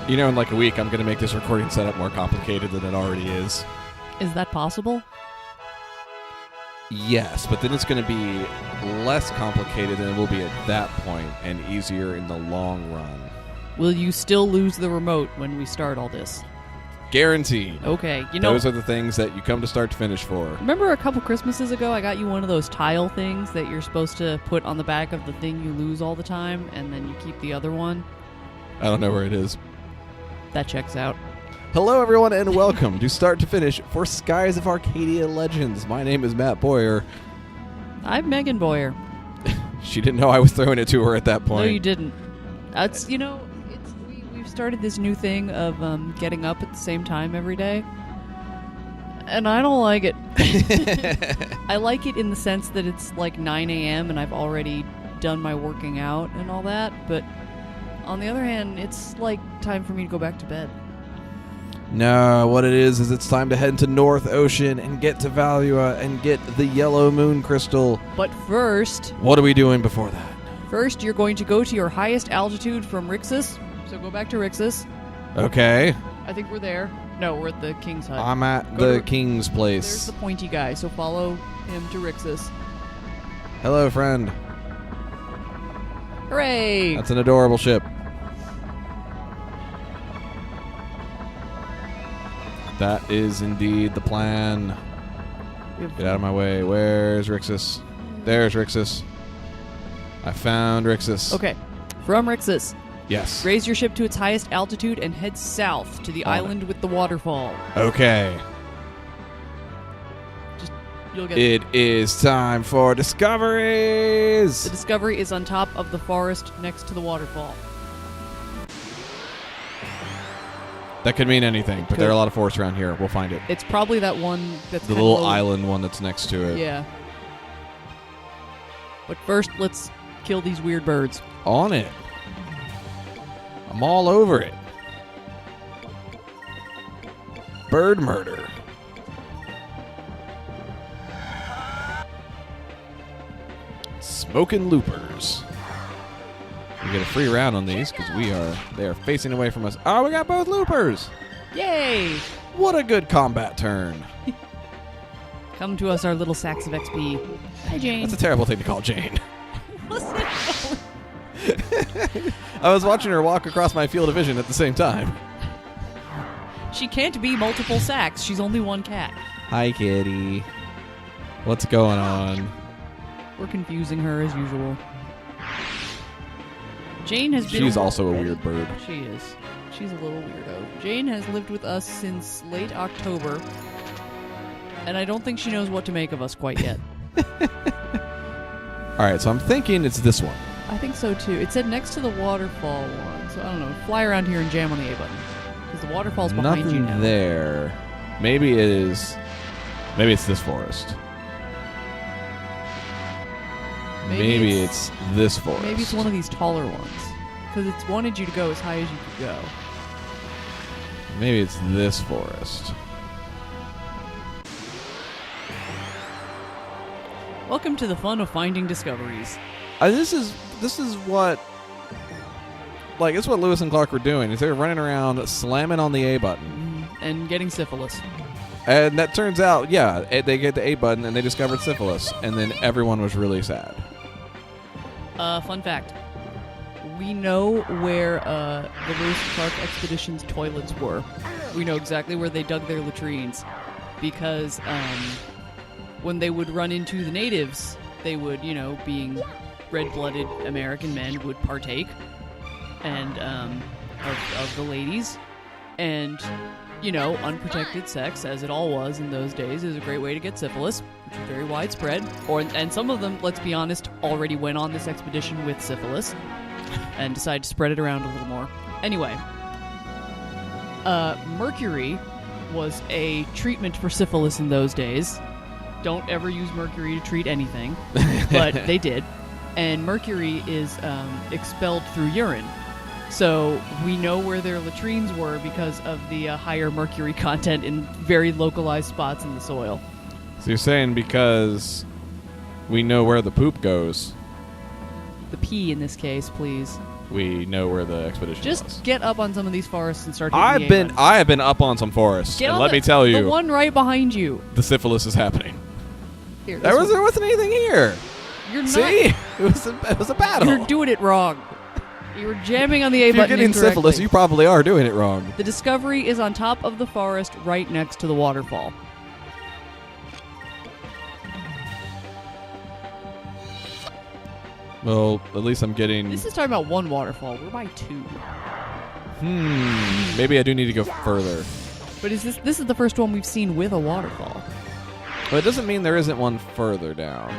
You know, in like a week, I'm going to make this recording setup more complicated than it already is. Is that possible? Yes, but then it's going to be less complicated than it will be at that point, and easier in the long run. Will you still lose the remote when we start all this? Guaranteed. Okay, you know... Those are the things that you come to start to finish for. Remember a couple Christmases ago, I got you one of those tile things that you're supposed to put on the back of the thing you lose all the time, and then you keep the other one? I don't know where it is. That checks out. Hello, everyone, and welcome to Start to Finish for Skies of Arcadia Legends. My name is Matt Bowyer. I'm Megan Bowyer. She didn't know I was throwing it to her at that point. No, you didn't. That's, we've started this new thing of getting up at the same time every day, and I don't like it. I like it in the sense that it's like 9 a.m. and I've already done my working out and all that, but on the other hand, it's like time for me to go back to bed. No, what it is it's time to head into North Ocean and get to Valua and get the yellow moon crystal. But first... What are we doing before that? First, you're going to go to your highest altitude from Rixus. So go back to Rixus. Okay. I think we're there. No, we're at the King's Hut. I'm at the King's place. There's the pointy guy, so follow him to Rixus. Hello, friend. Hooray! That's an adorable ship. That is indeed the plan. Get out of my way. Where's Rixus? There's Rixus. I found Rixus. Okay. From Rixus, Yes. raise your ship to its highest altitude and head south to the island with the waterfall. Okay. You'll get It is time for discoveries. The discovery is on top of the forest next to the waterfall. That could mean anything, but there are a lot of forests around here. We'll find it. It's probably that one that's The kinda little low. island one that's next to it. Yeah. But first, let's kill these weird birds. On it. I'm all over it. Bird murder. Smoking loopers. We get a free round on these because they are facing away from us. Oh, we got both loopers. Yay! What a good combat turn. Come to us, our little sacks of XP. Hi, Jane. That's a terrible thing to call Jane. Listen. I was watching her walk across my field of vision at the same time. She can't be multiple sacks. She's only one cat. Hi, kitty. What's going on? We're confusing her as usual. Jane has been... She's also a weird bird. She is. She's a little weirdo. Jane has lived with us since late October, and I don't think she knows what to make of us quite yet. Alright, so I'm thinking it's this one. I think so, too. It said next to the waterfall one, so I don't know. Fly around here and jam on the A button, because the waterfall's behind Nothing you now. there. Maybe it is... Maybe it's this forest. Maybe it's this forest. Maybe it's one of these taller ones, because it's wanted you to go as high as you could go. Maybe it's this forest. Welcome to the fun of finding discoveries. This is what... Like, it's what Lewis and Clark were doing. Is they were running around slamming on the A button. And getting syphilis. And that turns out, yeah, they get the A button and they discovered syphilis. And then everyone was really sad. Fun fact. We know where the Lewis and Clark expedition's toilets were. We know exactly where they dug their latrines. Because when they would run into the natives, they would, being red-blooded American men, would partake and of the ladies. And, unprotected sex, as it all was in those days, is a great way to get syphilis, which is very widespread. And some of them, let's be honest, already went on this expedition with syphilis and decided to spread it around a little more. Anyway, mercury was a treatment for syphilis in those days. Don't ever use mercury to treat anything, but they did. And mercury is expelled through urine. So we know where their latrines were because of the higher mercury content in very localized spots in the soil. So you're saying because we know where the poop goes. The pee in this case, please. we know where the expedition was. Just get up on some of these forests and start hitting the A button. I have been up on some forests, Get and on let me tell you, the one right behind you. the syphilis is happening. Here, There wasn't anything here. You're not. See, it was a battle. You're doing it wrong. You were jamming on the A if you're button getting incorrectly. syphilis, you probably are doing it wrong. The Discovery is on top of the forest right next to the waterfall. Well, at least I'm getting... This is talking about one waterfall. We're by two. Maybe I do need to go further. But this is the first one we've seen with a waterfall. Well, it doesn't mean there isn't one further down.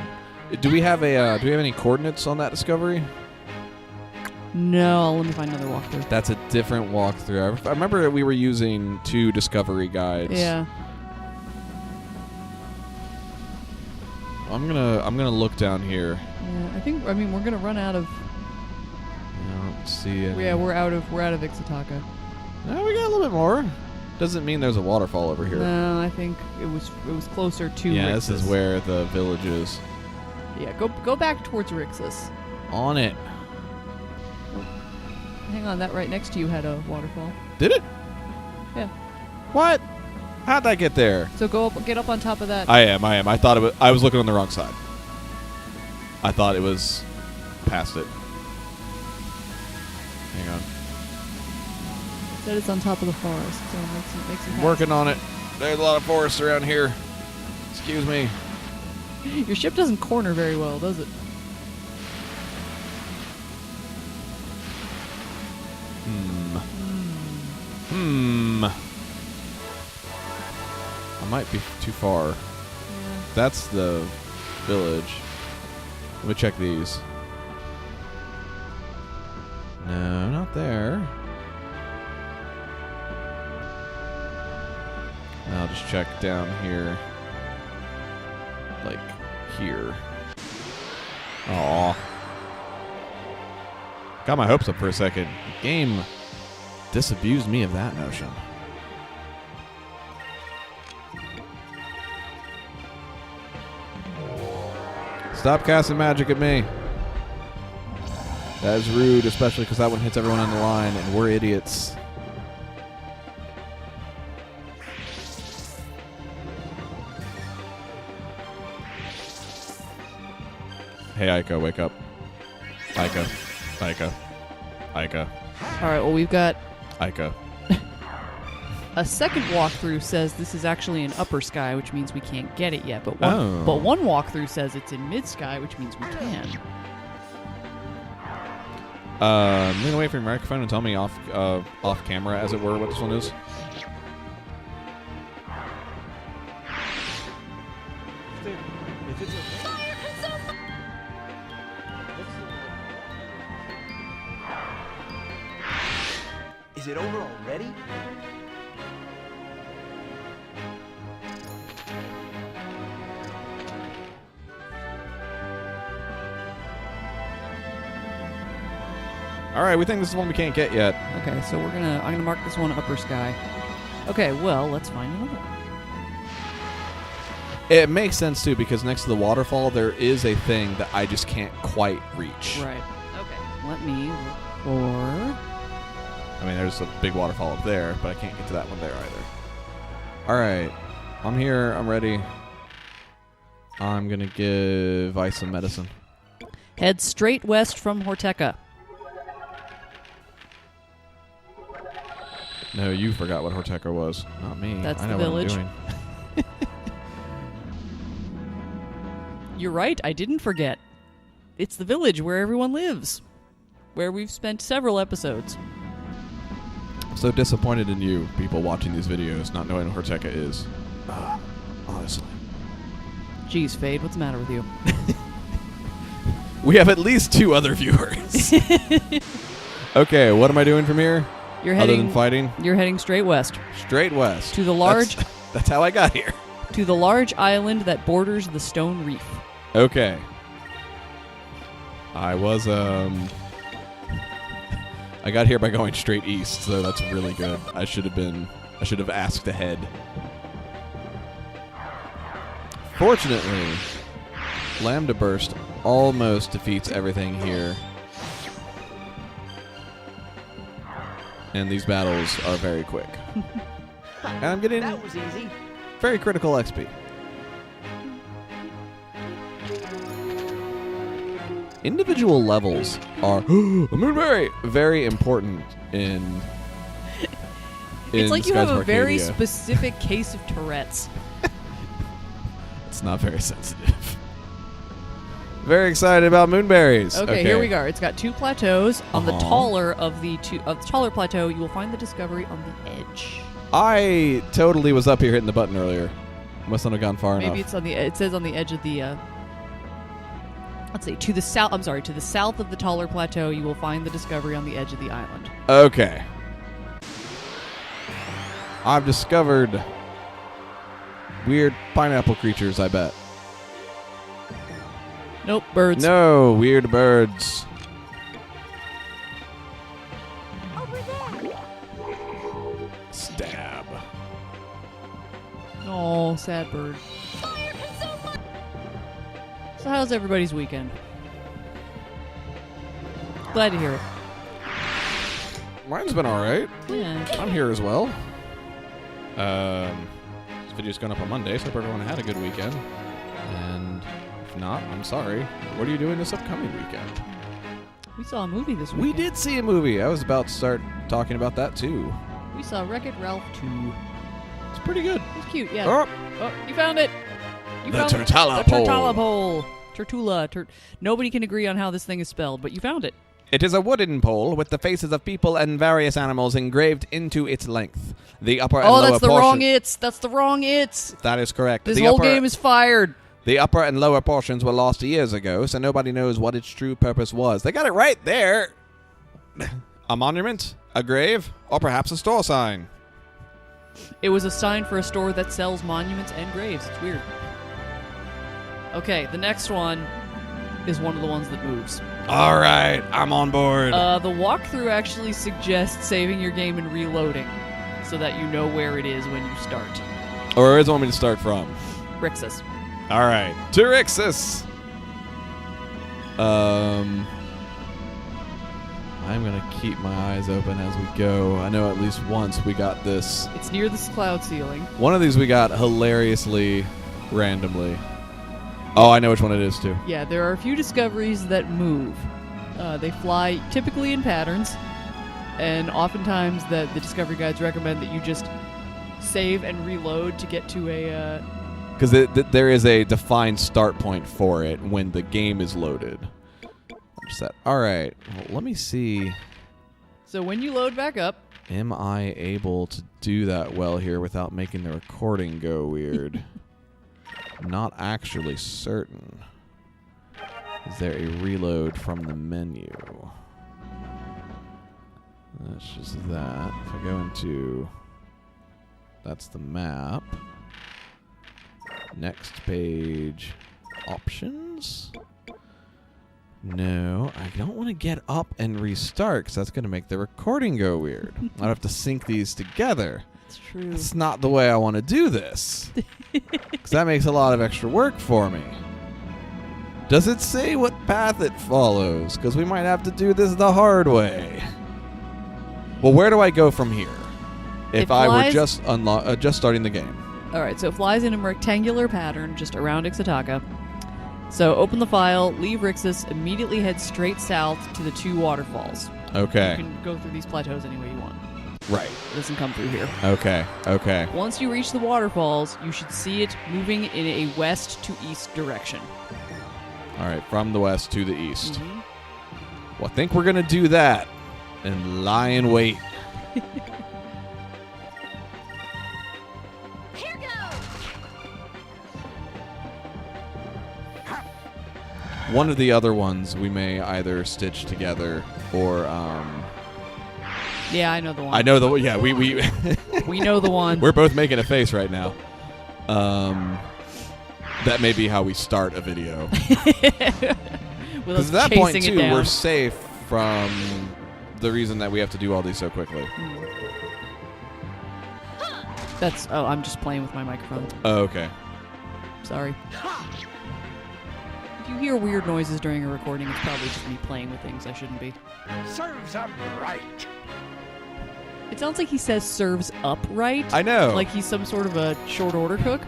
Do we have any coordinates on that discovery? No, let me find another walkthrough. That's a different walkthrough. I remember that we were using 2 discovery guides. Yeah. I'm gonna look down here. Yeah, I mean we're gonna run out of. I don't see it. Yeah, we're out of Ixotaka. No, we got a little bit more. Doesn't mean there's a waterfall over here. No, I think it was closer to. Yeah, Rixus. this is where the village is. Yeah, go back towards Rixus. On it. Hang on, that right next to you had a waterfall. Did it? Yeah. What? How'd that get there? So get up on top of that. I am. I thought I was looking on the wrong side. I thought it was past it. Hang on. It said it's on top of the forest, so it makes it Working on it. There's a lot of forests around here. Excuse me. Your ship doesn't corner very well, does it? I might be too far. Yeah. That's the village. Let me check these. No, not there. I'll just check down here. Like here. Aw. Got my hopes up for a second. The game disabused me of that notion. Stop casting magic at me. That is rude, especially because that one hits everyone on the line, and we're idiots. Hey, Aika, wake up. Aika. All right. Well, we've got Aika. a second walkthrough says this is actually in upper sky, which means we can't get it yet. But one walkthrough says it's in mid sky, which means we can. I'm gonna wait for your microphone and tell me off camera, as it were, what this one is. Is it over already? All right, we think this is one we can't get yet. Okay, so I'm gonna mark this one upper sky. Okay, well, let's find another one. It makes sense too, because next to the waterfall there is a thing that I just can't quite reach. Right. Okay. Let me look for. I mean, there's a big waterfall up there, but I can't get to that one there either. All right, I'm here. I'm ready. I'm gonna give Ice some medicine. Head straight west from Horteka. No, you forgot what Horteka was, not me. That's I know the village. What I'm doing. You're right, I didn't forget. It's the village where everyone lives, where we've spent several episodes. I'm so disappointed in you, people watching these videos, not knowing what Horteka is. Honestly. Jeez, Fade, what's the matter with you? We have at least 2 other viewers. Okay, what am I doing from here? Other than fighting? You're heading straight west. Straight west. To the large... That's how I got here. To the large island that borders the Stone Reef. Okay. I got here by going straight east, so that's really good. I should have asked ahead. Fortunately, Lambda Burst almost defeats everything here. and these battles are very quick. And I'm getting That was easy. very critical XP. Individual levels are Moonberry very important in It's like you Skies have of a very Arcadia. specific case of Tourette's. It's not very sensitive. Very excited about Moonberries. Okay, here we go. It's got 2 plateaus. On the Uh-huh. taller of the taller plateau, you will find the discovery on the edge. I totally was up here hitting the button earlier. Must not have gone far Maybe enough. it's on the. It says on the edge of the. Let's see. To the south. I'm sorry. To the south of the taller plateau, you will find the discovery on the edge of the island. Okay. I've discovered weird pineapple creatures, I bet. Nope, birds. No, weird birds. Stab. Oh, sad bird. So how's everybody's weekend? Glad to hear it. Mine's been alright. Yeah. I'm here as well. This video's going up on Monday, so hope everyone had a good weekend. And if not, I'm sorry. What are you doing this upcoming weekend? We saw a movie this We weekend. did see a movie. I was about to start talking about that too. We saw Wreck-It Ralph 2. It's pretty good. It's cute, yeah. Oh, Oh, you found it. You The found Tortalla the pole. Tortalla pole. Tortula. Nobody can agree on how this thing is spelled, but you found it. it is a wooden pole with the faces of people and various animals engraved into its length. The upper and Oh, lower that's the portion. wrong it's. That's the wrong it's. That is correct. This the whole upper, game is fired. The upper and lower portions were lost years ago, so nobody knows what its true purpose was. They got it right there. A monument, a grave, or perhaps a store sign. It was a sign for a store that sells monuments and graves. It's weird. Okay, the next one is one of the ones that moves. All right, I'm on board. The walkthrough actually suggests saving your game and reloading so that you know where it is when you start. Or where does it want me to start from? Rixus. All right, to Rixus. I'm going to keep my eyes open as we go. I know at least once we got this. It's near this cloud ceiling. One of these we got hilariously randomly. Oh, I know which one it is, too. Yeah, there are a few discoveries that move. They fly typically in patterns, and oftentimes the discovery guides recommend that you just save and reload to get to a... Because there is a defined start point for it when the game is loaded. Set. All right. Well, let me see. So when you load back up... Am I able to do that well here without making the recording go weird? I'm not actually certain. Is there a reload from the menu? That's just that. If I go into... That's the map. Next page. Options? No, I don't want to get up and restart because that's going to make the recording go weird. I'd have to sync these together. It's true. That's not the way I want to do this. Because that makes a lot of extra work for me. Does it say what path it follows? Because we might have to do this the hard way. Well, where do I go from here? If I were just starting the game. All right, so it flies in a rectangular pattern just around Ixataka. So open the file, leave Rixus, immediately head straight south to the 2 waterfalls. Okay. You can go through these plateaus any way you want. Right. It doesn't come through here. Okay. Okay. Once you reach the waterfalls, you should see it moving in a west to east direction. All right. From the west to the east. Mm-hmm. Well, I think we're going to do that and lie in wait. One of the other ones we may either stitch together or Yeah, I know the one. I know the yeah we We know the one. we're both making a face right now. That may be how we start a video. With us Because at that chasing point it too, down. we're safe from the reason that we have to do all these so quickly. That's I'm just playing with my microphone. Oh, okay. Sorry. If you hear weird noises during a recording, it's probably just me playing with things I shouldn't be. Serves up right. It sounds like he says serves upright. I know. Like he's some sort of a short order cook.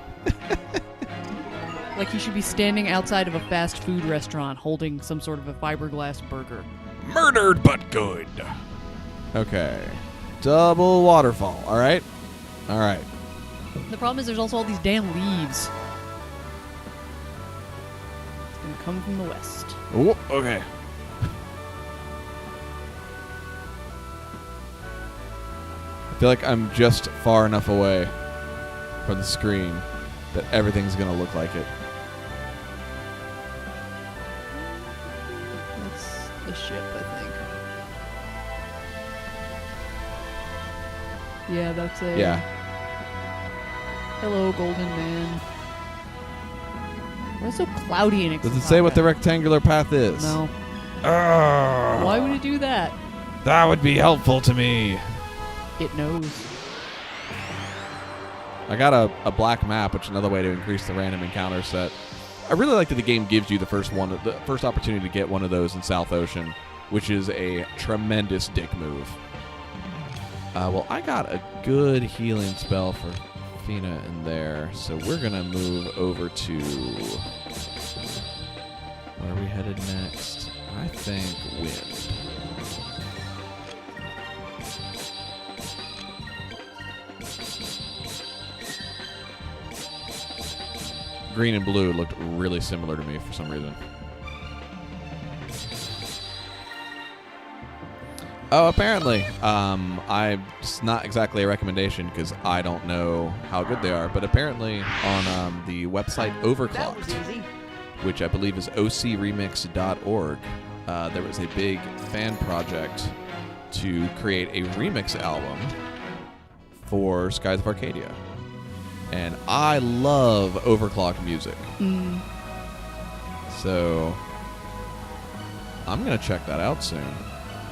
Like he should be standing outside of a fast food restaurant holding some sort of a fiberglass burger. Murdered but good. Okay. Double waterfall. All right. All right. The problem is there's also all these damn leaves. It's going to come from the west. Oh, okay. I feel like I'm just far enough away from the screen that everything's going to look like it. That's the ship, I think. Yeah, that's a... Yeah. Hello, Golden Man. Why is it so cloudy and Does it say what the rectangular path is? No. Oh, Why would it do that? that would be helpful to me. It knows. I got a black map, which is another way to increase the random encounter set. I really like that the game gives you the first opportunity to get one of those in South Ocean, which is a tremendous dick move. Well, I got a good healing spell for Fina in there, so we're gonna move over to where are we headed next? I think wind. Green and blue looked really similar to me for some reason. Oh, apparently. It's not exactly a recommendation because I don't know how good they are, but apparently on the website That was Overclocked, easy. which I believe is ocremix.org, there was a big fan project to create a remix album for Skies of Arcadia. And I love overclocked music. Mm. So I'm going to check that out soon.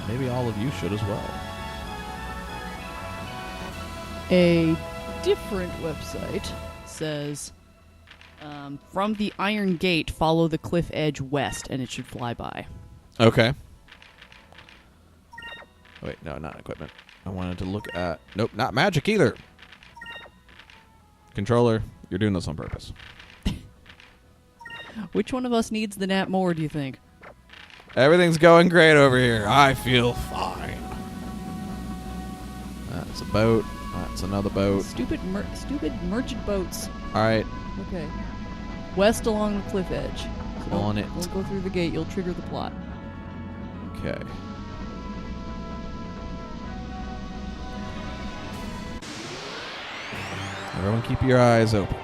Maybe all of you should as well. A different website says, from the Iron Gate, follow the cliff edge west, and it should fly by. Okay. Wait, no, not equipment. I wanted to look at... Nope, not magic either. Controller, you're doing this on purpose. Which one of us needs the nap more, do you think? Everything's going great over here. I feel fine. That's a boat. That's another boat. Stupid merchant boats. All right. Okay. West along the cliff edge. So On it. Don't go through the gate. You'll trigger the plot. Okay. Everyone keep your eyes open.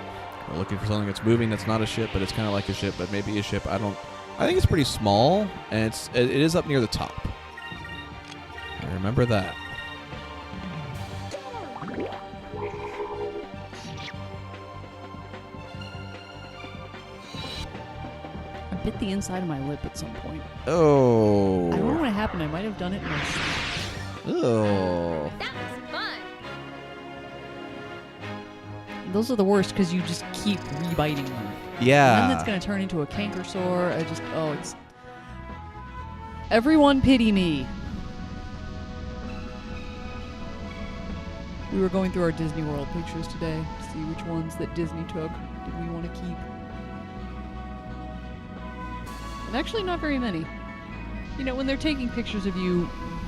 We're looking for something that's moving that's not a ship, but it's kind of like a ship, but maybe a ship. I think it's pretty small, and it is up near the top. I remember that. I bit the inside of my lip at some point. Oh. I don't know what happened. I might have done it in my sleep. Oh. That was fun. Those are the worst because you just keep rebiting them. Yeah. And then it's going to turn into a canker sore. It's... Everyone pity me. We were going through our Disney World pictures today to see which ones that Disney took did we want to keep. And actually not very many. You know, when they're taking pictures of you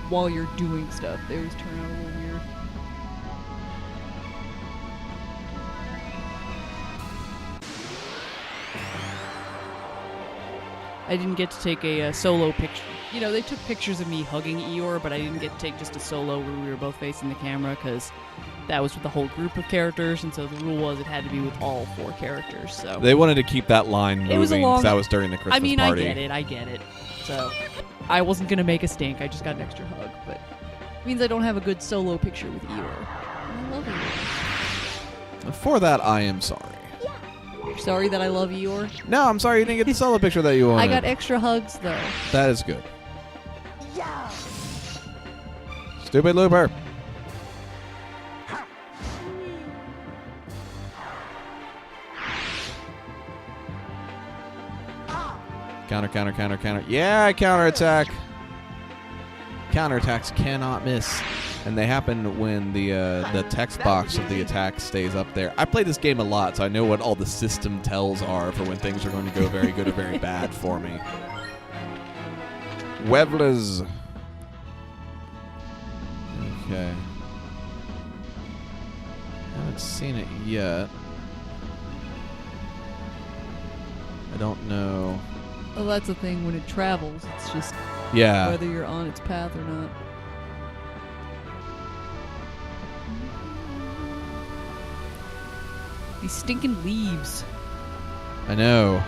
while you're doing stuff, they always turn out a little weird. I didn't get to take a solo picture. You know, they took pictures of me hugging Eeyore, but I didn't get to take just a solo where we were both facing the camera because that was with the whole group of characters, and so the rule was it had to be with all 4 characters. So They wanted to keep that line moving. It was a long- 'cause that was during the Christmas I mean, party. I get it. So I wasn't going to make a stink. I just got an extra hug, but it means I don't have a good solo picture with Eeyore. I love Eeyore. For that, I am sorry. You're sorry that I love Eeyore? No, I'm sorry you didn't get the solo picture that you wanted. I got extra hugs, though. That is good. Stupid looper. Counter. Yeah, counterattack. counterattacks cannot miss. And they happen when the text box of the attack stays up there. I played this game a lot, so I know what all the system tells are for when things are going to go very good or very bad for me. Wevlers. Okay. Haven't seen it yet. I don't know. Well, that's the thing when it travels. It's just whether you're on its path or not. These stinking leaves. I know.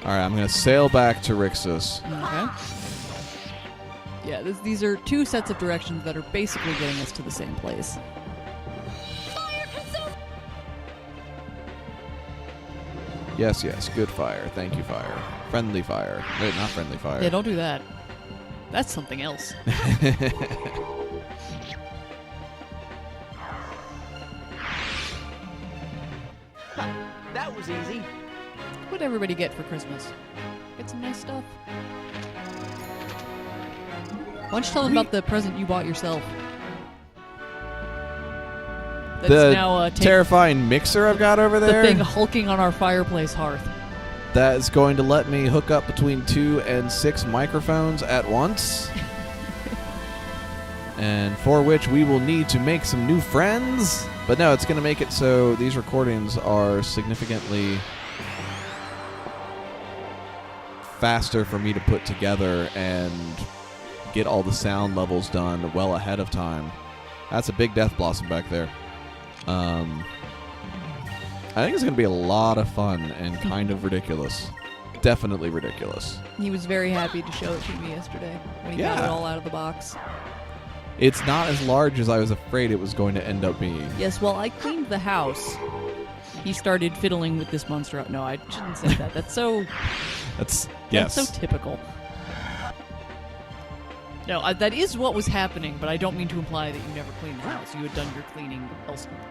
All right, I'm going to sail back to Rixus. Okay. Yeah, these are two sets of directions that are basically getting us to the same place. Yes, yes, good fire. Thank you, fire. Friendly fire. Wait, not friendly fire. Yeah, don't do that. That's something else. That was easy. What'd everybody get for Christmas? Get some nice stuff. Why don't you tell them about the present you bought yourself? That's the now, terrifying mixer I've got over there. The thing hulking on our fireplace hearth. That is going to let me hook up between 2 and 6 microphones at once. And for which we will need to make some new friends. But no, it's going to make it so these recordings are significantly faster for me to put together and get all the sound levels done well ahead of time. That's a big death blossom back there. I think it's going to be a lot of fun and kind of ridiculous. Definitely ridiculous. He was very happy to show it to me yesterday when he got it all out of the box. It's not as large as I was afraid it was going to end up being. Yes, well, I cleaned the house. He started fiddling with this monster. No, I shouldn't say that. That's so... Yes. That's so typical. No, that is what was happening, but I don't mean to imply that you never cleaned the house. You had done your cleaning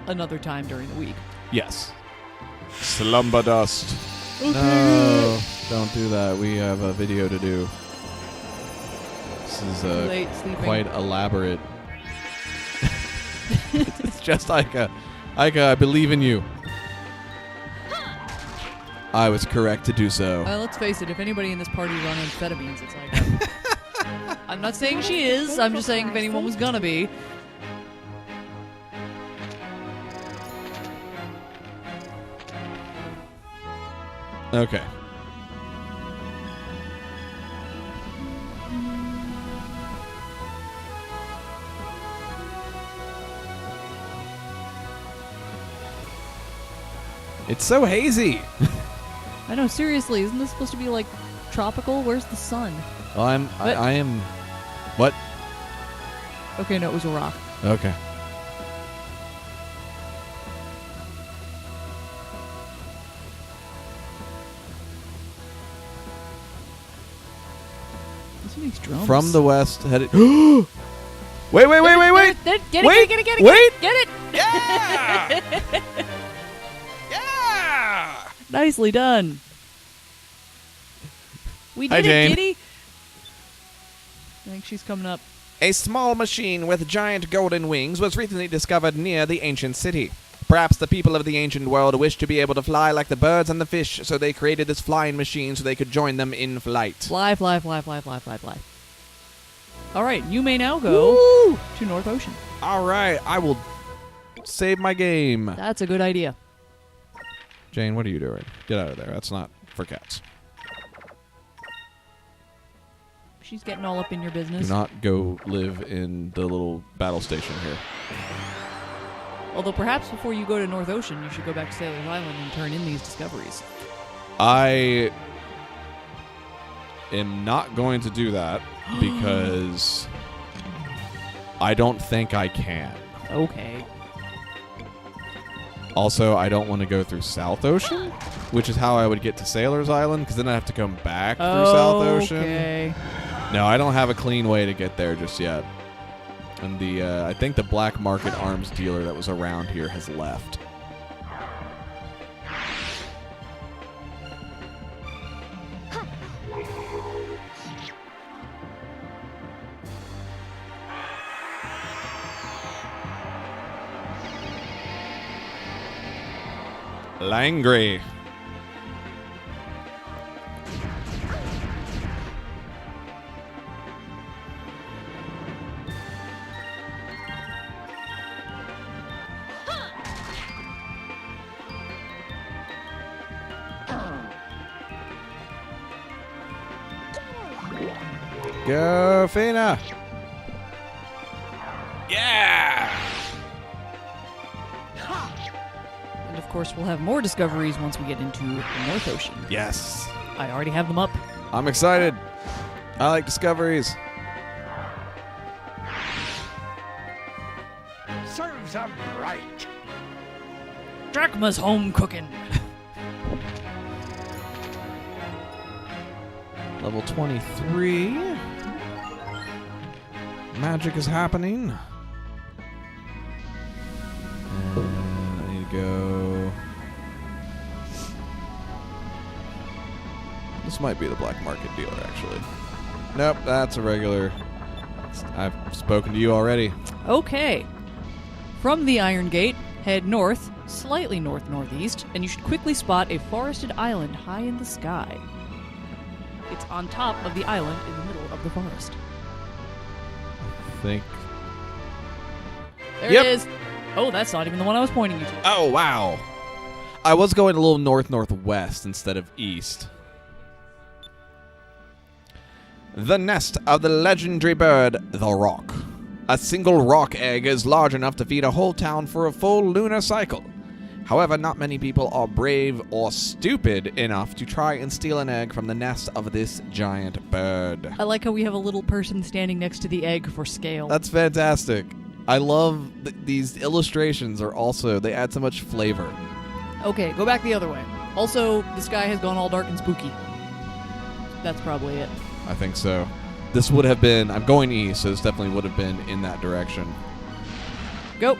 another time during the week. Yes. Slumber dust. Okay. No, don't do that. We have a video to do. This is quite elaborate. It's just Ika. Ika, I believe in you. I was correct to do so. Let's face it, if anybody in this party is on amphetamines, it's like... I'm not saying she is. I'm just saying if anyone was gonna be. Okay. It's so hazy. I know, seriously, isn't this supposed to be like tropical? Where's the sun? Well, I am. What? Okay, no, it was a rock. Okay. Listen to these drums. From the west, headed. Wait! Get it! Yeah! Yeah! Nicely done. We did Hi, Jane. it, Giddy. I think she's coming up. A small machine with giant golden wings was recently discovered near the ancient city. Perhaps the people of the ancient world wished to be able to fly like the birds and the fish, so they created this flying machine so they could join them in flight. Fly. All right, you may now go to North Ocean. All right, I will save my game. That's a good idea. Jane, what are you doing? Get out of there. That's not for cats. She's getting all up in your business. Do not go live in the little battle station here. Although perhaps before you go to North Ocean, you should go back to Sailor's Island and turn in these discoveries. I am not going to do that because I don't think I can. Okay. Also, I don't want to go through South Ocean, which is how I would get to Sailor's Island, because then I have to come back through South Ocean. Okay. No, I don't have a clean way to get there just yet. And I think the black market arms dealer that was around here has left. Langry. Go, Fina! Yeah! And of course, we'll have more discoveries once we get into the North Ocean. Yes. I already have them up. I'm excited. I like discoveries. Serves 'em right. Drachma's home cooking. Level 23. Magic is happening. And I need to go. This might be the black market dealer, actually. Nope, that's a regular. I've spoken to you already. Okay. From the Iron Gate, head north, slightly north-northeast, and you should quickly spot a forested island high in the sky. It's on top of the island in the middle of the forest. I think. There Yep. it is. Oh, that's not even the one I was pointing you to. Oh, wow. I was going a little north-northwest instead of east. The nest of the legendary bird, the rock. A single rock egg is large enough to feed a whole town for a full lunar cycle. However, not many people are brave or stupid enough to try and steal an egg from the nest of this giant bird. I like how we have a little person standing next to the egg for scale. That's fantastic. I love these illustrations are also, they add so much flavor. Okay, go back the other way. Also, the sky has gone all dark and spooky. That's probably it. I think so. This would have been, I'm going east, so this definitely would have been in that direction. Go.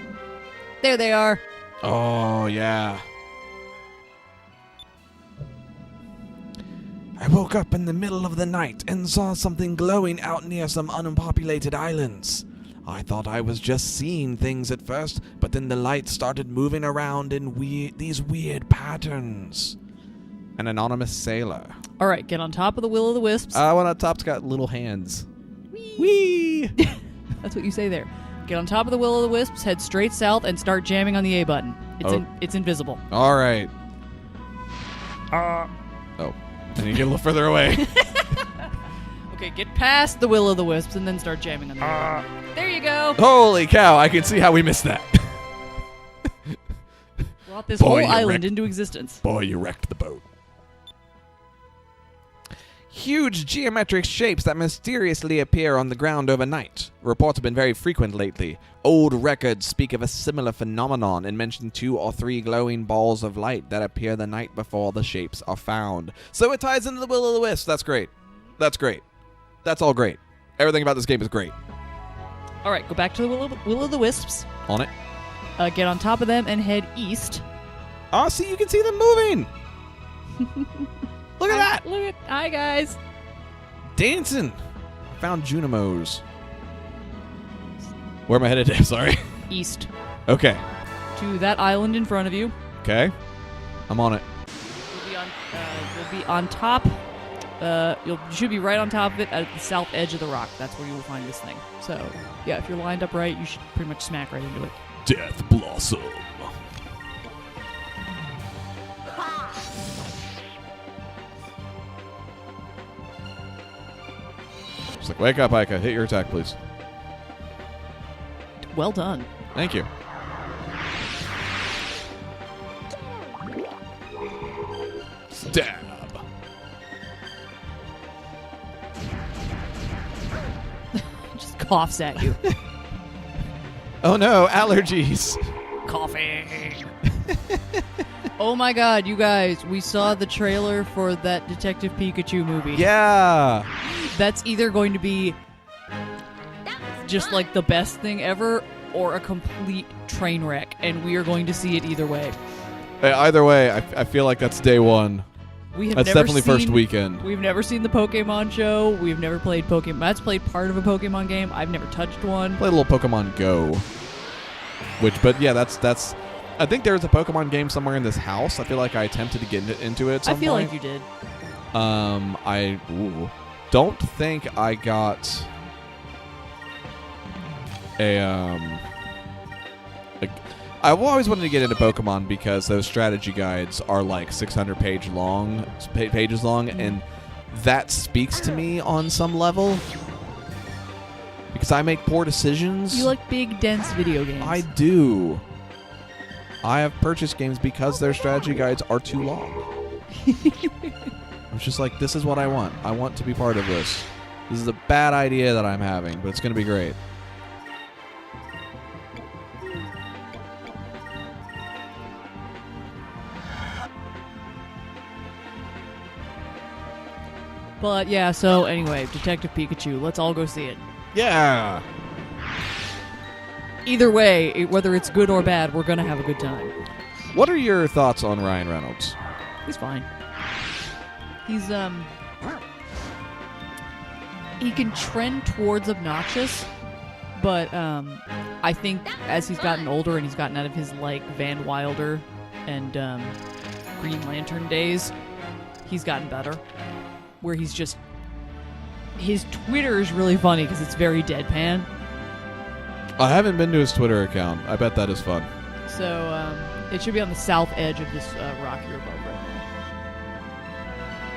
There they are. Oh, yeah. I woke up in the middle of the night and saw something glowing out near some unpopulated islands. I thought I was just seeing things at first, but then the light started moving around in these weird patterns. An anonymous sailor. All right, get on top of the Will-o'-the-Wisps. One on top's got little hands. Whee! That's what you say there. Get on top of the Will-o'-the-Wisps, head straight south, and start jamming on the A button. It's invisible. All right. Oh, I need to get a little further away. Okay, get past the Will-o'-the-Wisps and then start jamming on the A button. There you go. Holy cow, I can see how we missed that. Brought this Boy, whole you island wrecked- into existence. Boy, you wrecked the boat. Huge geometric shapes that mysteriously appear on the ground overnight. Reports have been very frequent lately. Old records speak of a similar phenomenon and mention 2 or 3 glowing balls of light that appear the night before the shapes are found. So it ties into the Will-o'-the-Wisp. That's great. That's great. That's all great. Everything about this game is great. All right, go back to the Will-o'-the-Wisps. On it. Get on top of them and head east. Oh, see, you can see them moving. Look at that. Hi, guys. Dancing. Found Junimos. Where am I headed to? Sorry. East. Okay. To that island in front of you. Okay. I'm on it. You'll be on top. You should be right on top of it at the south edge of the rock. That's where you will find this thing. So, yeah, if you're lined up right, you should pretty much smack right into it. Death Blossom. Just like, wake up, Ica. Hit your attack, please. Well done. Thank you. Stab. Just coughs at you. Oh no, allergies. Coughing. Oh my god, you guys, we saw the trailer for that Detective Pikachu movie. Yeah. That's either going to be That was just like the best thing ever or a complete train wreck, and we are going to see it either way. Hey, either way, I feel like that's day one. We have That's never definitely first weekend. We've never seen the Pokemon show. We've never played Pokemon. Matt's played part of a Pokemon game. I've never touched one. Played a little Pokemon Go. But yeah, that's. I think there's a Pokemon game somewhere in this house. I feel like I attempted to get into it at some I feel point. like you did. I don't think I got I've always wanted to get into Pokemon because those strategy guides are like 600 pages long, and that speaks to me on some level because I make poor decisions. You like big, dense video games. I do. I have purchased games because their strategy guides are too long. I'm just like, this is what I want. I want to be part of this. This is a bad idea that I'm having, but it's going to be great. But yeah, so anyway, Detective Pikachu. Let's all go see it. Yeah. Either way, whether it's good or bad, we're gonna have a good time. What are your thoughts on Ryan Reynolds? He's fine. He's he can trend towards obnoxious, but I think as he's gotten older and he's gotten out of his like Van Wilder and Green Lantern days, he's gotten better. Where he's just his Twitter is really funny because it's very deadpan. I haven't been to his Twitter account. I bet that is fun. So it should be on the south edge of this rock you're above right now.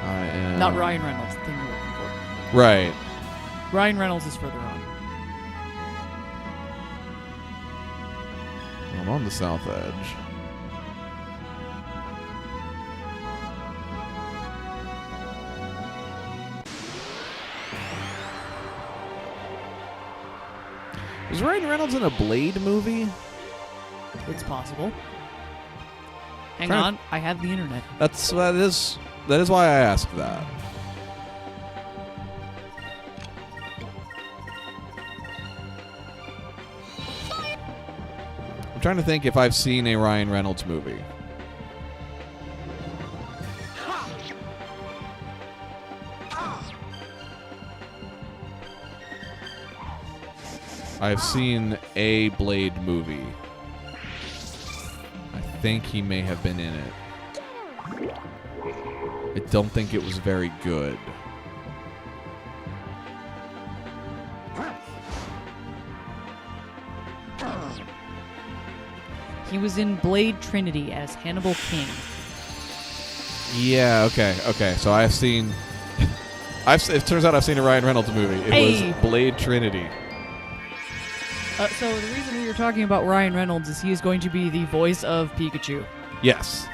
I am Not Ryan Reynolds, the thing you're looking for. Right. Ryan Reynolds is further on. I'm on the south edge. Was Ryan Reynolds in a Blade movie? It's possible. Hang Trying to- on, I have the internet. That is why I asked that. I'm trying to think if I've seen a Ryan Reynolds movie. I've seen a Blade movie. I think he may have been in it. I don't think it was very good. He was in Blade Trinity as Hannibal King. Yeah, okay. So I've seen... it turns out I've seen a Ryan Reynolds movie. It was Blade Trinity. So the reason we were talking about Ryan Reynolds is he is going to be the voice of Pikachu. Yes.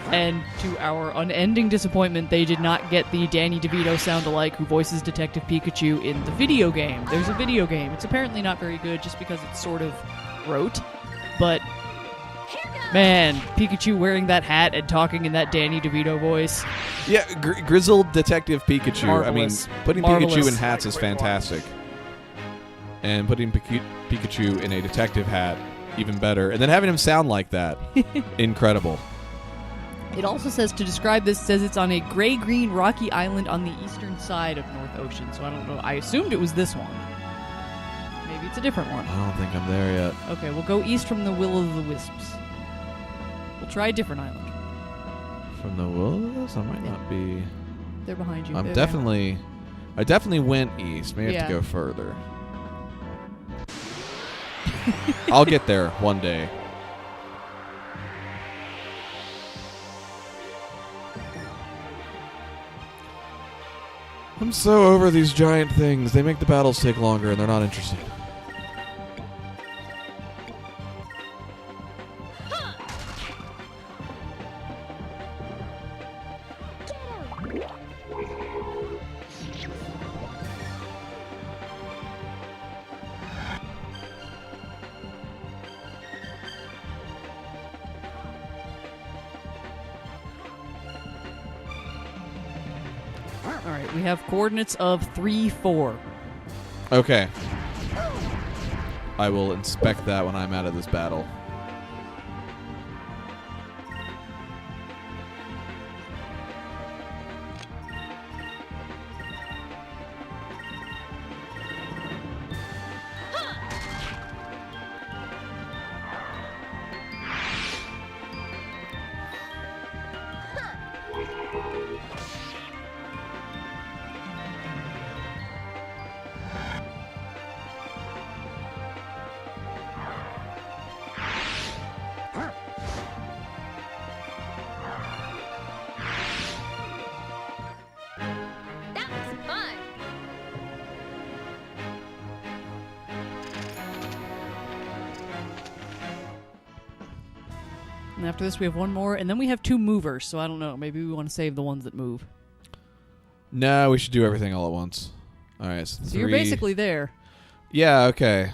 And to our unending disappointment, they did not get the Danny DeVito sound-alike who voices Detective Pikachu in the video game. There's a video game. It's apparently not very good just because it's sort of rote. But, man, Pikachu wearing that hat and talking in that Danny DeVito voice. Yeah, grizzled Detective Pikachu. Marvelous. I mean, putting Marvelous. Pikachu in hats is fantastic. And putting Pikachu in a detective hat, even better. And then having him sound like that, incredible. It also says, to describe this, says it's on a gray-green rocky island on the eastern side of North Ocean. So I don't know. I assumed it was this one. Maybe it's a different one. I don't think I'm there yet. Okay, we'll go east from the Will-o'-the-Wisps. We'll try a different island. From the Willows? I might not be... They're behind you. I They're definitely went east. Maybe I have to Yeah. go further. I'll get there one day. I'm so over these giant things. They make the battles take longer and they're not interesting. Alright, we have coordinates of 3, 4. Okay. I will inspect that when I'm out of this battle. That was fun. And after this, we have one more, and then we have 2 movers. So I don't know. Maybe we want to save the ones that move. No, we should do everything all at once. All right, so So you're basically there. Yeah, okay.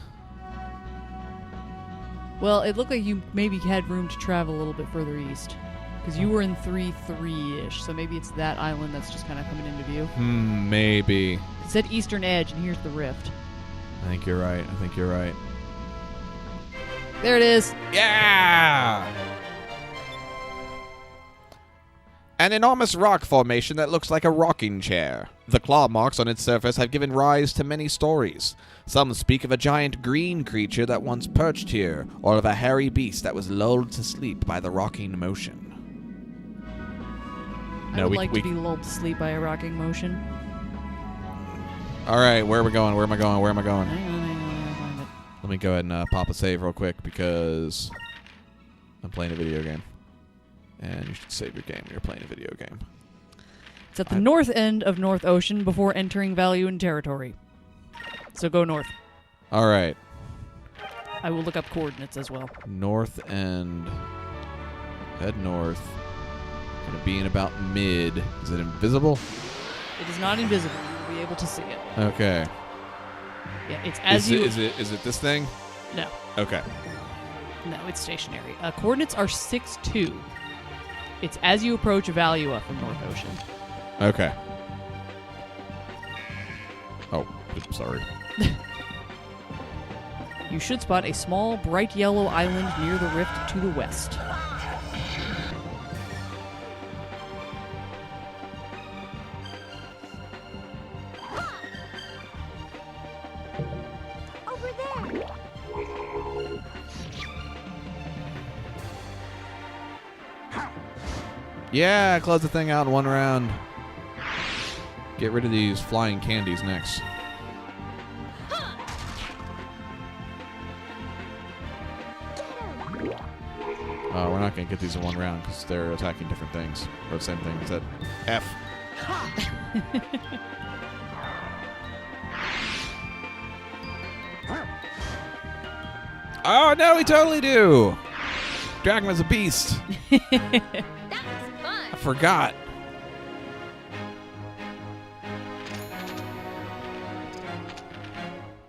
Well, it looked like you maybe had room to travel a little bit further east. Because you were in 3-3-ish, so maybe it's that island that's just kind of coming into view. Maybe. It said eastern edge, and here's the rift. I think you're right. There it is. Yeah! An enormous rock formation that looks like a rocking chair. The claw marks on its surface have given rise to many stories. Some speak of a giant green creature that once perched here, or of a hairy beast that was lulled to sleep by the rocking motion. I would like to be lulled to sleep by a rocking motion. All right, where are we going? Where am I going? Hang on, I'll find it. Let me go ahead and pop a save real quick because I'm playing a video game. And you should save your game. You're playing a video game. It's at the north end of North Ocean before entering Value and Territory. So go north. All right. I will look up coordinates as well. North end. Head north. Gonna be in about mid. Is it invisible? It is not invisible. You'll be able to see it. Okay. Yeah, it's as you... Is it this thing? No. Okay. No, it's stationary. Coordinates are 6-2. It's as you approach Valua from North Ocean. Okay. Oh, oops, sorry. You should spot a small, bright yellow island near the rift to the west. Over there. Yeah, close the thing out in one round. Get rid of these flying candies next. We're not going to get these in one round because they're attacking different things. Or the same thing. Is that F? Oh, no, we totally do! Dragon was a beast. That was fun. I forgot.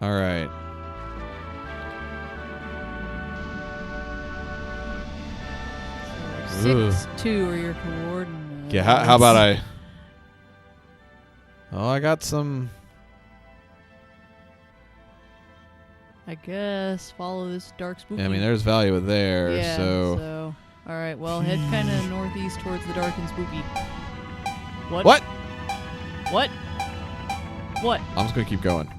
All right. 6-2 are your coordinates. Yeah, how about I... Oh, I got some... I guess follow this dark spooky. Yeah, I mean, there's value there, yeah, so... All right, well, head kind of northeast towards the dark and spooky. What? What? What? What? I'm just going to keep going.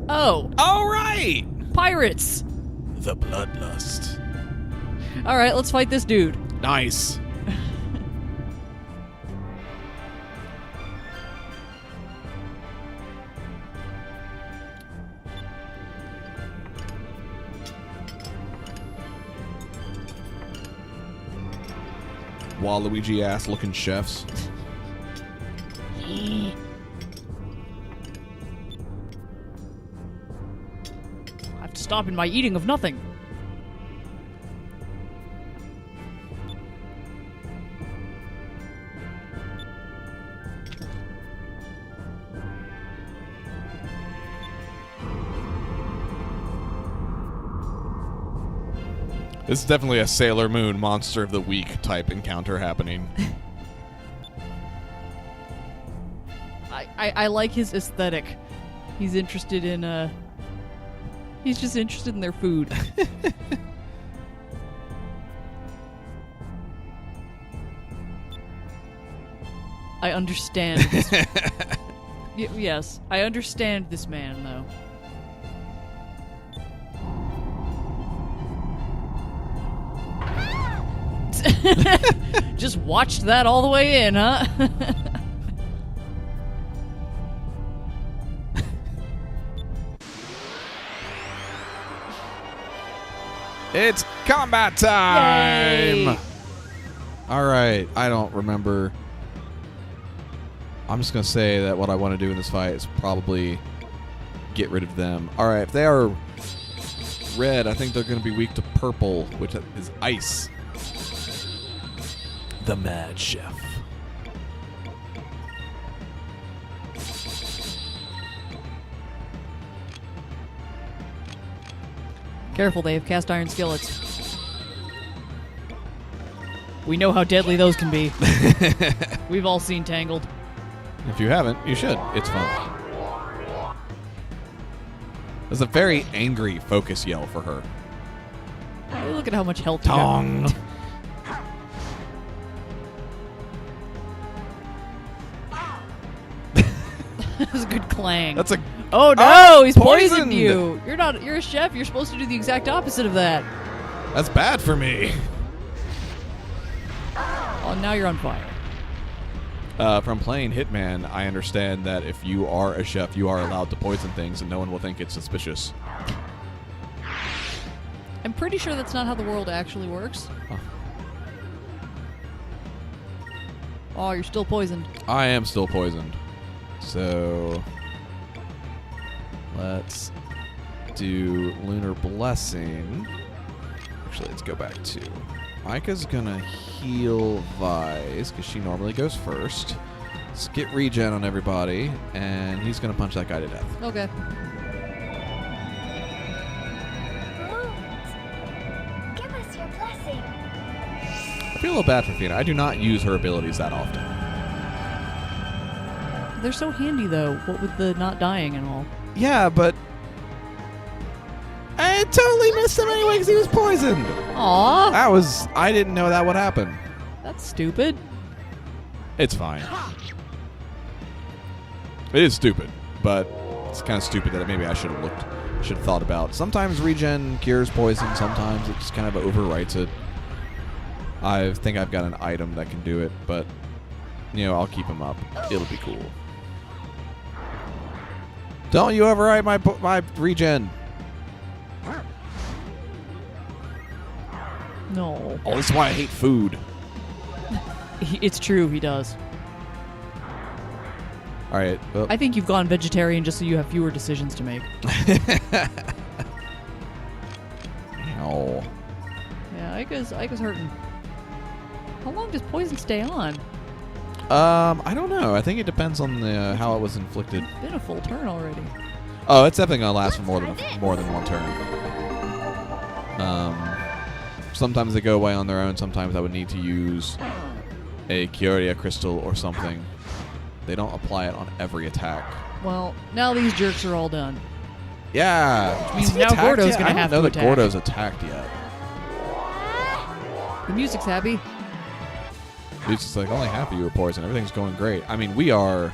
Oh, All right! pirates! The Bloodlust. All right, let's fight this dude. Nice. Waluigi ass looking chefs. I have to stop in my eating of nothing. This is definitely a Sailor Moon Monster of the Week type encounter happening. I like his aesthetic. He's interested in he's just interested in their food. I understand this. Yes, I understand this man, though. Just watched that all the way in, huh? It's combat time! Yay. Alright, I don't remember. I'm just going to say that what I want to do in this fight is probably get rid of them. Alright, if they are red, I think they're going to be weak to purple, which is ice. The Mad Chef. Careful, they have cast iron skillets. We know how deadly those can be. We've all seen Tangled. If you haven't, you should. It's fun. There's a very angry focus yell for her. Oh, look at how much health you got. Tong! That was a good clang. That's a... Oh no, Ah, he's poisoned poisoned! you. You're a chef. You're supposed to do the exact opposite of that. That's bad for me. Oh, now you're on fire. From playing Hitman, I understand that if you are a chef, you are allowed to poison things and no one will think it's suspicious. I'm pretty sure that's not how the world actually works. Huh. Oh, you're still poisoned. I am still poisoned. So let's do Lunar Blessing. Actually, let's go back to Micah's gonna heal Vise because she normally goes first. Let's get regen on everybody, and he's gonna punch that guy to death. Okay. Give us your blessing. I feel a little bad for Fina. I do not use her abilities that often. They're so handy, though. What with the not dying and all. Yeah, but I totally missed him anyway because he was poisoned. Aw, I didn't know that would happen. that's stupid. It's fine. It is stupid, but it's kind of stupid that maybe I should have thought about. Sometimes regen cures poison, sometimes it just kind of overwrites it. I think I've got an item that can do it, but I'll keep him up. It'll be cool. Don't you overwrite my regen. No. Oh, this is why I hate food. It's true, he does. All right. Well, I think you've gone vegetarian just so you have fewer decisions to make. Ow. Yeah, Ika's hurting. How long does poison stay on? I don't know. I think it depends on the how it was inflicted. It's been a full turn already. Oh, it's definitely gonna last for more than one turn. Sometimes they go away on their own. Sometimes I would need to use a Arcadia crystal or something. They don't apply it on every attack. Well, now these jerks are all done. Yeah. Which means Is he now attacked Gordo's yet? gonna have to I don't know that attack. Gordo's attacked yet. The music's happy. It's just like only half of you are poisoned. Everything's going great. I mean, we are.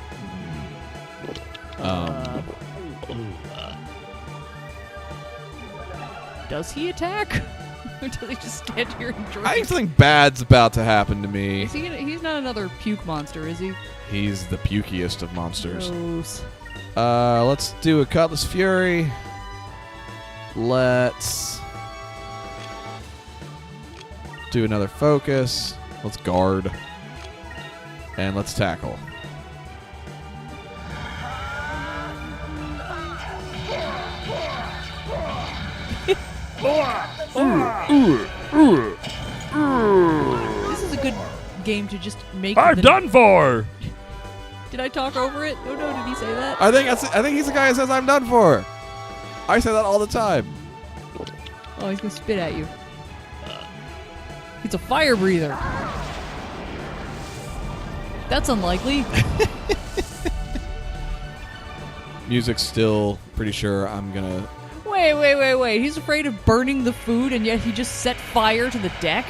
Does he attack? Or does he just stand here and drink? I think something bad's about to happen to me. Is he he's not another puke monster, is he? He's the pukiest of monsters. Gross. Let's do a Cutlass Fury. Let's do another focus. Let's guard. And let's tackle. This is a good game to just make. I'm done for. Did I talk over it? Oh no, did he say that? I think he's the guy who says I'm done for. I say that all the time. Oh, he's gonna spit at you. It's a fire breather. That's unlikely. Music's still pretty sure I'm gonna... Wait. He's afraid of burning the food, and yet he just set fire to the deck?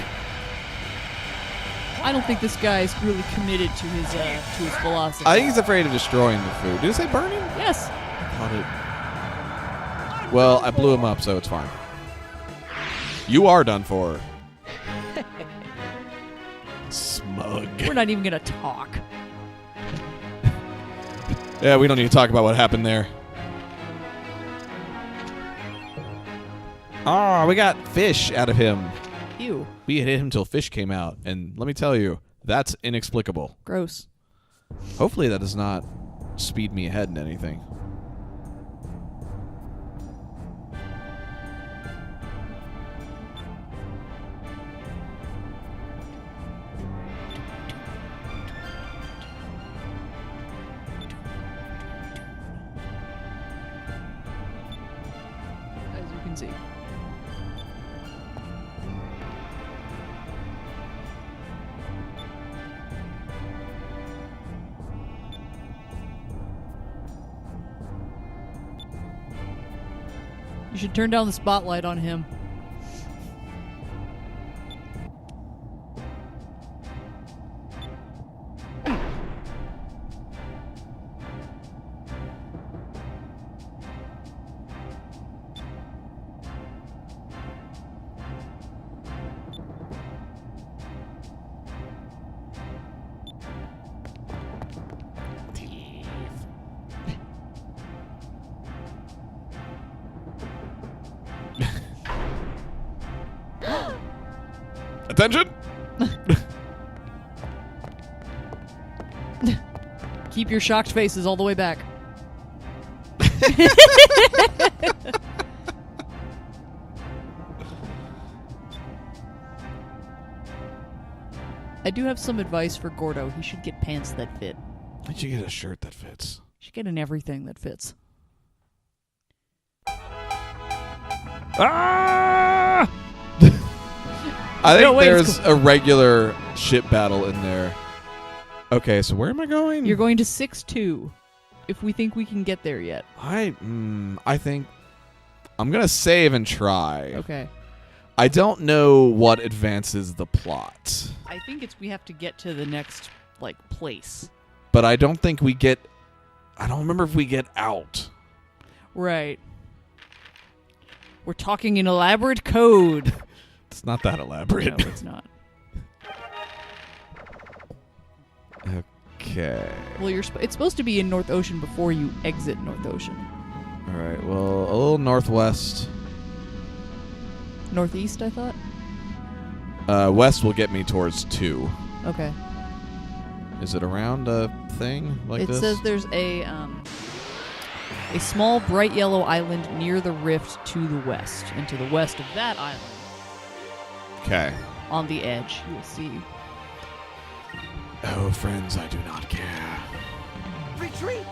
I don't think this guy's really committed to his philosophy. I think he's afraid of destroying the food. Did it say burning? Yes. I thought it... Well, I blew him up, so it's fine. You are done for. Smug. We're not even going to talk. Yeah, we don't need to talk about what happened there. Ah, we got fish out of him. Ew. We hit him till fish came out, and let me tell you, that's inexplicable. Gross. Hopefully that does not speed me ahead in anything. As you can see. You should turn down the spotlight on him. Attention! Keep your shocked faces all the way back. I do have some advice for Gordo. He should get pants that fit. Why don't you get a shirt that fits? He should get an everything that fits. Ah! I think there's a regular ship battle in there. Okay, so where am I going? You're going to 6-2. If we think we can get there yet. I think I'm gonna save and try. Okay. I don't know what advances the plot, I think we have to get to the next place. but I don't think we get. I don't remember if we get out. Right. We're talking in elaborate code. It's not that elaborate. No, it's not. Okay. Well, it's supposed to be in North Ocean before you exit North Ocean. All right. Well, a little northwest. Northeast, I thought? West will get me towards 2. Okay. Is it around a thing like this? It says there's a small bright yellow island near the rift to the west. And to the west of that island, Okay. on the edge, you will see. Oh, friends, I do not care. Retreat!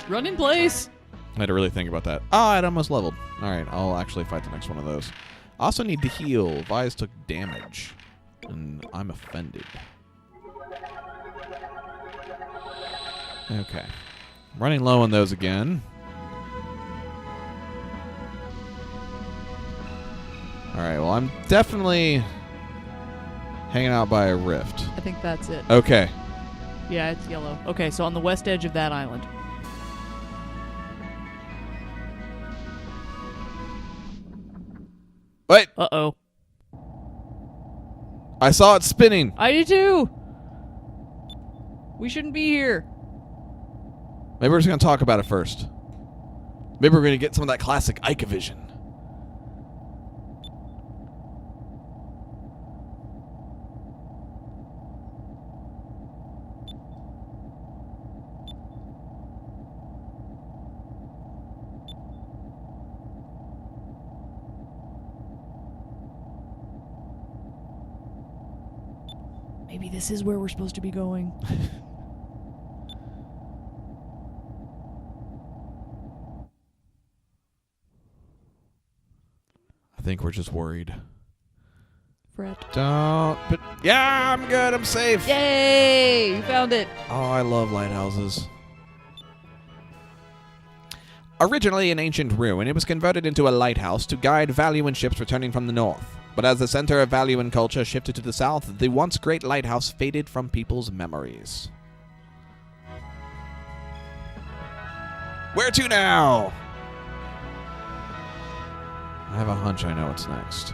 Run in place! I had to really think about that. Oh, I'd almost leveled. All right, I'll actually fight the next one of those. I also need to heal. Vise took damage, and I'm offended. Okay. Running low on those again. All right, well, I'm definitely hanging out by a rift. I think that's it. Okay. Yeah, it's yellow. Okay, so on the west edge of that island. Wait, Uh-oh. I saw it spinning. I did too! We shouldn't be here. Maybe we're just going to talk about it first. Maybe we're going to get some of that classic Ica vision. Maybe this is where we're supposed to be going. I think we're just worried. Fret. Don't. But yeah, I'm good. I'm safe. Yay! You found it. Oh, I love lighthouses. Originally an ancient ruin, it was converted into a lighthouse to guide Valuan ships returning from the north. But as the center of Valuan culture shifted to the south, the once great lighthouse faded from people's memories. Where to now? I have a hunch I know what's next.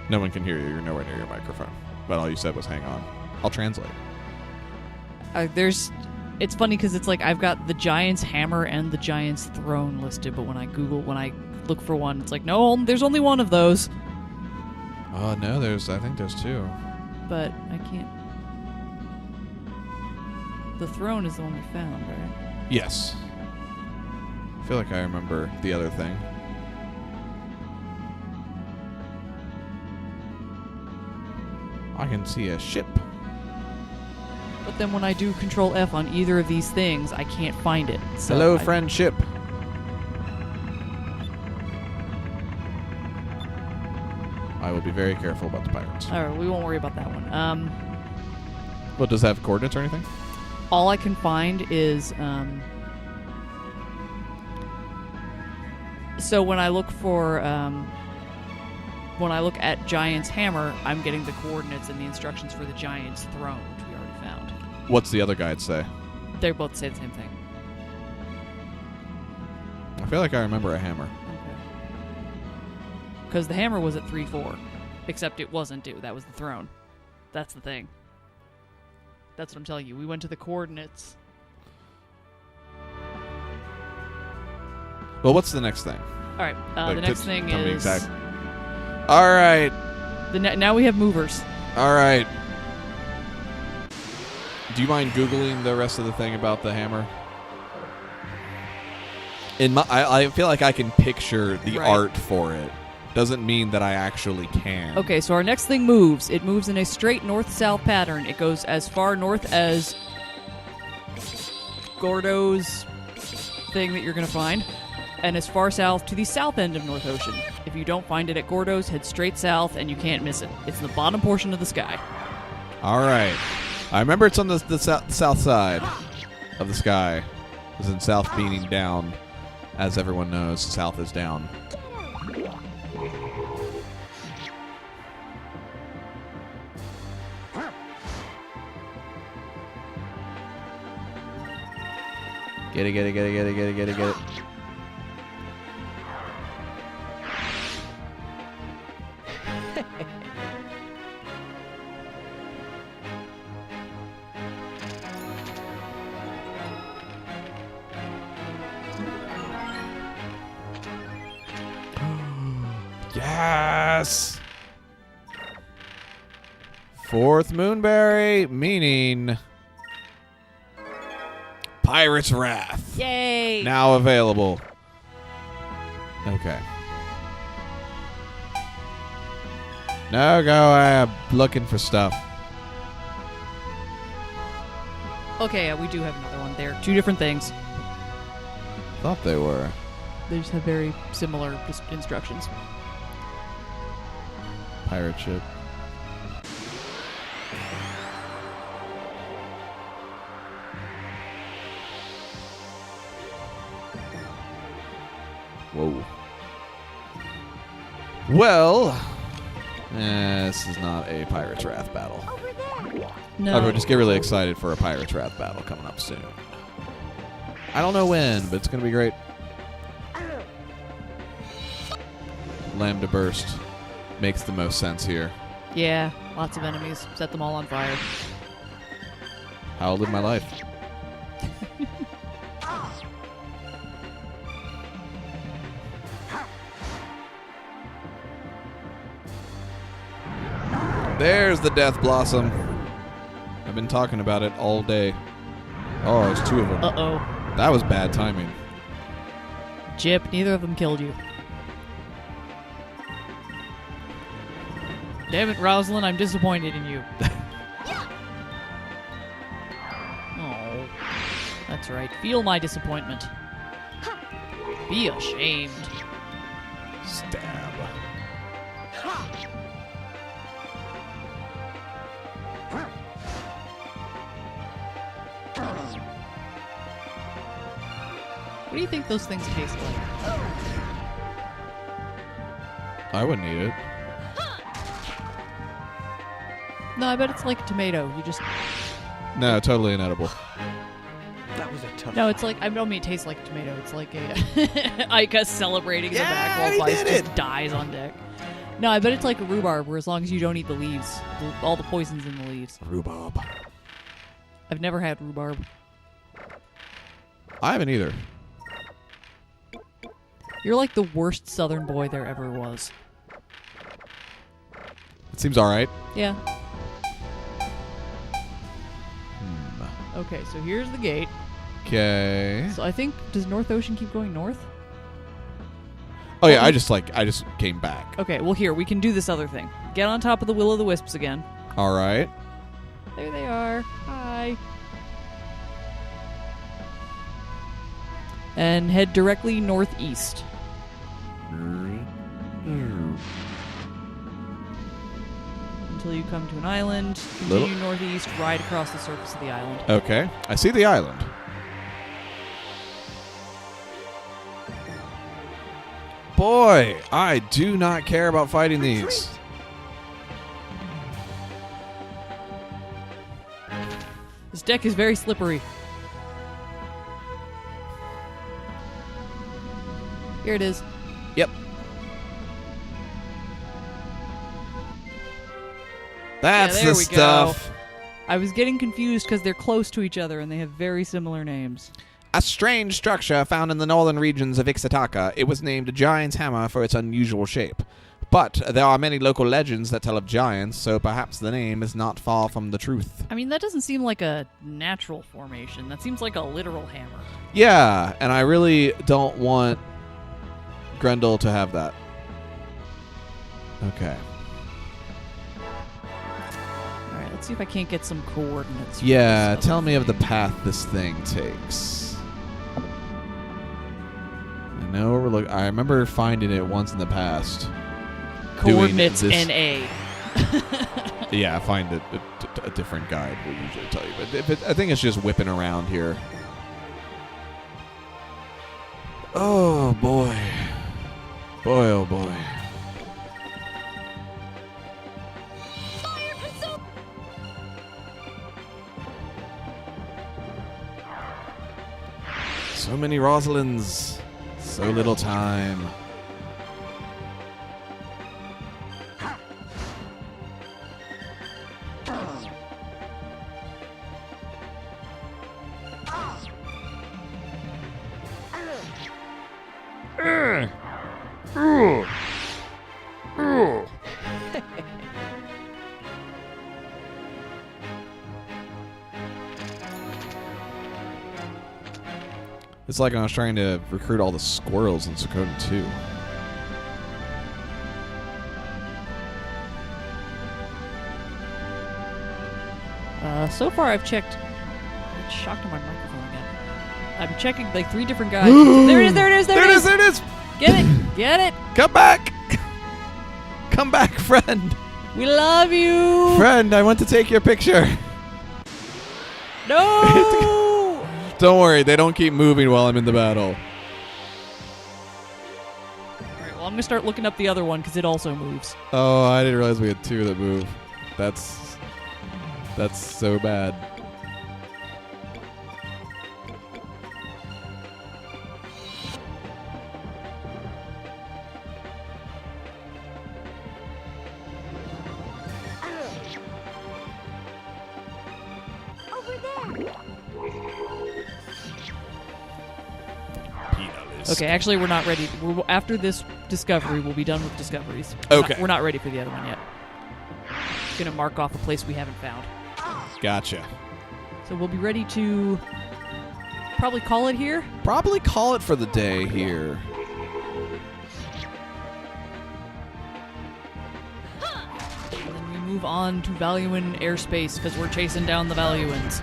No one can hear you. You're nowhere near your microphone. But all you said was hang on. I'll translate. It's funny because it's like I've got the Giant's Hammer and the Giant's Throne listed, but when I look for one, it's like, no, there's only one of those. Oh, no, I think there's two. But I can't. The throne is the one we found, right? Yes. I feel like I remember the other thing. I can see a ship. But then when I do Control F on either of these things, I can't find it. So Hello, friend ship. I will be very careful about the pirates. All right, we won't worry about that one. What, does it have coordinates or anything? All I can find is so when I look at Giant's Hammer, I'm getting the coordinates and the instructions for the Giant's Throne, which we already found. What's the other guide say? They both say the same thing. I feel like I remember a hammer. Okay. Because the hammer was at 3-4, except it wasn't, that was the throne. That's the thing. That's what I'm telling you. We went to the coordinates. Well, what's the next thing? All right. The next thing tell me is... exactly. All right. Now we have movers. All right. Do you mind Googling the rest of the thing about the hammer? I feel like I can picture the art for it. Doesn't mean that I actually can. Okay, so our next thing moves. It moves in a straight north-south pattern. It goes as far north as Gordo's thing that you're going to find, and as far south to the south end of North Ocean. If you don't find it at Gordo's, head straight south, and you can't miss it. It's in the bottom portion of the sky. All right. I remember it's on the south side of the sky. It's in south meaning down. As everyone knows, south is down. Get it. Yes! Fourth Moonberry, meaning Pirate's Wrath. Yay! Now available. Okay. No, go looking for stuff. Okay, we do have another one there. Two different things. Thought they were. They just have very similar instructions. Pirate ship. Whoa. Well, this is not a Pirate's Wrath battle. No. Everyone just get really excited for a Pirate's Wrath battle coming up soon. I don't know when, but it's going to be great. Lambda Burst makes the most sense here. Yeah, lots of enemies. Set them all on fire. How I live my life. There's the Death Blossom. I've been talking about it all day. Oh, there's two of them. Uh-oh. That was bad timing. Jip, neither of them killed you. Damn it, Rosalind, I'm disappointed in you. Oh, that's right. Feel my disappointment. Be ashamed. Stab. What do you think those things taste like? I wouldn't eat it. No, I bet it's like a tomato. You just... No, totally inedible. That was a tough. No, it's like... I don't mean it tastes like a tomato. It's like a... Ica celebrating in the back Yeah, while he Vice did just dies on deck. No, I bet it's like a rhubarb, where as long as you don't eat the leaves, all the poison's in the leaves. Rhubarb. I've never had rhubarb. I haven't either. You're like the worst southern boy there ever was. It seems all right. Yeah. Okay, so here's the gate. Okay. So I think, does North Ocean keep going north? Oh yeah, I just came back. Okay, well here, we can do this other thing. Get on top of the Will-o'-the-Wisps again. All right. There they are. Hi. And head directly northeast. Until you come to an island. Continue northeast, right across the surface of the island. Okay. I see the island. Boy, I do not care about fighting these. This deck is very slippery. Here it is. Yep. That's Yeah, there the we go. stuff. I was getting confused because they're close to each other and they have very similar names. A strange structure found in the northern regions of Ixataka. It was named Giant's Hammer for its unusual shape. But there are many local legends that tell of giants, so perhaps the name is not far from the truth. I mean, that doesn't seem like a natural formation. That seems like a literal hammer. Yeah, and I really don't want Grendel to have that. Okay. Alright, let's see if I can't get some coordinates. for Yeah, this tell other me of the thing. path this thing takes. I know we're looking. I remember finding it once in the past. Coordinates doing this- NA. Yeah, find a different guide will usually tell you. But I think it's just whipping around here. Oh, boy. Boy, oh, boy. So many Rosalinds. So little time. It's like I was trying to recruit all the squirrels in Suikoden 2. So far, I've checked. It's shocked on my microphone again. I'm checking like 3 different guides. There it is! There it is! There it is! There it is! Get it! Get it! Come back! Come back, friend! We love you! Friend, I want to take your picture. No! Don't worry, they don't keep moving while I'm in the battle. Alright, well, I'm gonna start looking up the other one because it also moves. Oh, I didn't realize we had 2 that move. That's so bad. Over there. Okay, actually, we're not ready. After this discovery, we'll be done with discoveries. We're Okay. not, we're not ready for the other one yet. Gonna mark off a place we haven't found. Gotcha. So we'll be ready to probably call it here. Probably call it for the day here. And then we move on to Valuan airspace because we're chasing down the Valuans.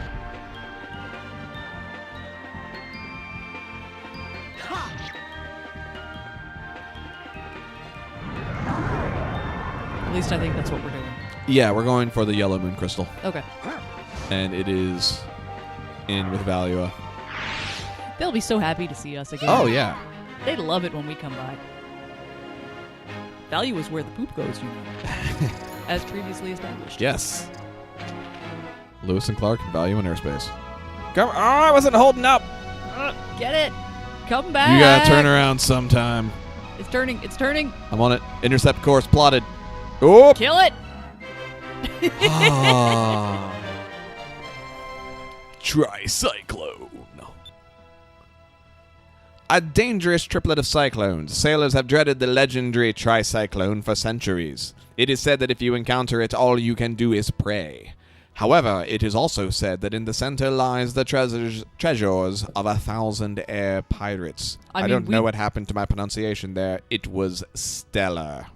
At least I think that's what we're doing. Yeah, we're going for the yellow moon crystal. Okay. And it is in with Valua. They'll be so happy to see us again. Oh, yeah. They love it when we come by. Value is where the poop goes, you know. As previously established. Yes. Lewis and Clark, Value and Airspace. Come! Oh, I wasn't holding up! Get it! Come back! You gotta turn around sometime. It's turning. It's turning. I'm on it. Intercept course plotted. Oh! Kill it! Tricyclone. A dangerous triplet of cyclones. Sailors have dreaded the legendary tricyclone for centuries. It is said that if you encounter it, all you can do is pray. However, it is also said that in the center lies the treasures of 1,000 air pirates. I don't know what happened to my pronunciation there. It was stellar.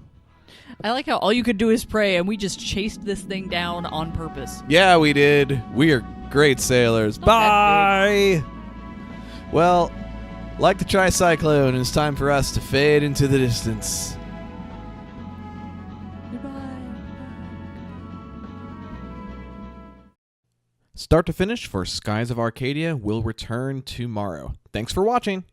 I like how all you could do is pray, and we just chased this thing down on purpose. Yeah, we did. We are great sailors. Not Bye! Well, like the tricyclone, it's time for us to fade into the distance. Start to finish for Skies of Arcadia will return tomorrow. Thanks for watching.